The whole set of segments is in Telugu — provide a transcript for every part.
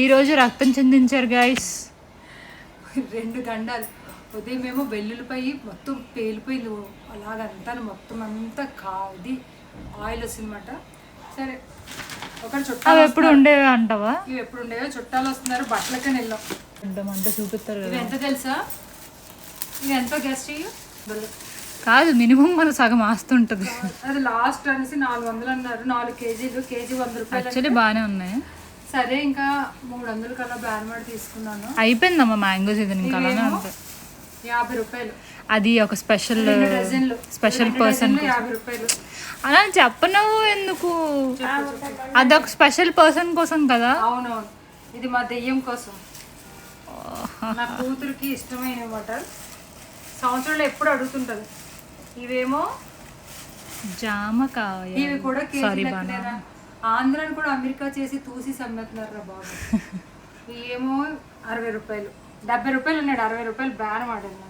ఈరోజు రక్తం చెందించారు గైస్. 2 దండాలు. ఉదయమేమో వెల్లుల్లిపాయి మొత్తం పేలిపోయింది, అలాగంతా మొత్తం అంతా ఇది ఆయిల్ వస్తుందన్నమాట. సరే ఒకటి చుట్టాలు ఎప్పుడు ఉండేవి అంటావా? ఇవి ఎప్పుడు ఉండేవో, చుట్టాలు వస్తున్నారు, బట్టలకని వెళ్ళాం. అంతా చూపిస్తారు. ఇవి ఎంత తెలుసా? ఇవి ఎంతో గెస్ట్ చెయ్యి. కాదు, మినిమం మన సగం ఆస్తుంటది. అది లాస్ట్ అనేసి 400 అన్నారు. 4 కేజీలు, కేజీ 100 రూపాయలు. యాక్చువల్లీ బాగానే ఉన్నాయి. సరే ఇంకా 300 కల్లా బేరమాడి తీసుకున్నాను. అయిపోయిందమ్మా మ్యాంగో సీజన్, ఇంకా అలానే ఉంటాయి. 50 రూపాయలు. అది ఒక స్పెషల్ పర్సన్ 50 రూపాయలు. అలా చెప్పనవు ఎందుకు? అదొక స్పెషల్ పర్సన్ కోసం కదా. అవునవును, ఇది మా దెయ్యం కోసం, నా కూతురికి ఇష్టమైన అన్నమాట. సంవత్సరంలో ఎప్పుడు అడుగుతుంటది. ఇవేమో జామకాయ, ఇవి కూడా కేజీ లెక్కలేరా? ఆంధ్రాని కూడా అమెరికా చేసి తూసి సమ్మేస్తున్నారు రా బాబు. ఇవేమో 60 రూపాయలు, 70 రూపాయలు ఉన్నాడు, 60 రూపాయలు బేరం ఆడాను.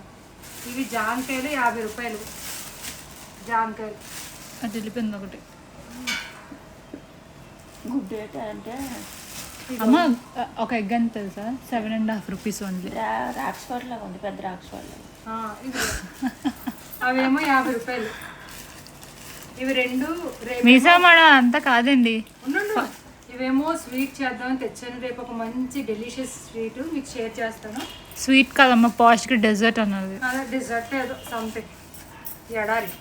ఇవి జామకాయలు 50 రూపాయలు. జామకాయలు అది వెళ్ళిపోయింది ఒకటి. గుడ్ రేట్ అంటే అమ్మ ఒక ఎగ్ అని తెలుసా? 7.5 రూపీస్ ఓన్లీ. రాక్స్ఫోర్డ్లో ఉంది, పెద్ద రాక్స్ఫోర్డ్లో. అవేమో 50 రూపాయలు. ఇవి 2 మీసామాడ అంతా కాదండి. ఇవేమో స్వీట్ చేద్దామని తెచ్చాను. రేపు ఒక మంచి డెలిషియస్ స్వీట్ మీకు షేర్ చేస్తాను. స్వీట్ కాదమ్మా, పాస్ట్కి డెజర్ట్ అన్నది. అదే డెజర్ట్ ఏదో సంథింగ్. ఎడారి.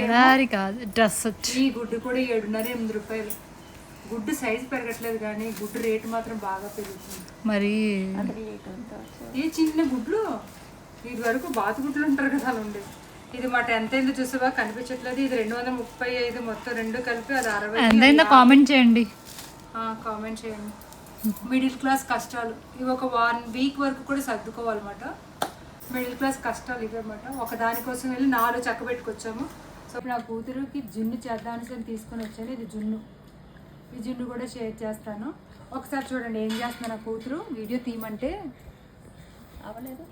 ఎడారి కాదు, డ్రెస్. ఈ గుడ్డు కూడా 7.5-8 రూపాయలు. గుడ్డు సైజు పెరగట్లేదు కానీ గుడ్డు రేటు మాత్రం బాగా పెరుగుతుంది. మరి ఈ చిన్న గుడ్లు, ఇది వరకు బాతు గుడ్లు ఉంటారు కదా, అలా ఉండేది. ఇది మాట ఎంత అయిందో చూసావా? కనిపించట్లేదు. ఇది 235, మొత్తం 2 కలిపి అది 60. ఎంతైందో కామెంట్ చేయండి. కామెంట్ చేయండి. మిడిల్ క్లాస్ కష్టాలు ఇవి. ఒక 1 వీక్ వరకు కూడా సర్దుకోవాలన్నమాట. మిడిల్ క్లాస్ కష్టాలు ఇవి అన్నమాట. ఒక దానికోసం వెళ్ళి 4 చక్క పెట్టుకొచ్చాము. సో నా కూతురుకి జున్ను చేద్దామని తీసుకొని వచ్చాను. ఇది జున్ను. ఈ జున్ను కూడా షేర్ చేస్తాను. ఒకసారి చూడండి ఏం చేస్తున్నా నా కూతురు. వీడియో తీయమంటే అవ్వలేదు.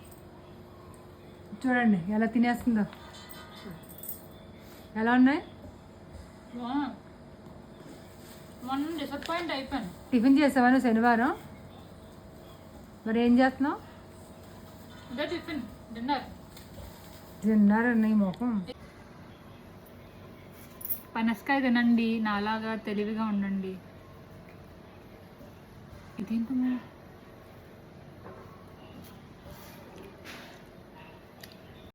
చూడండి ఎలా తినేస్తుందో. ఎలా ఉన్నాయి? డిసప్పాయింట్ అయిపోయాను. టిఫిన్ చేసావా శనివారం? మరి ఏం చేస్తున్నావు? డిన్నర్ అన్న మొహం. పనసకాయ తినండి, నాలాగా తెలివిగా ఉండండి. ఇదేంటమ్మా?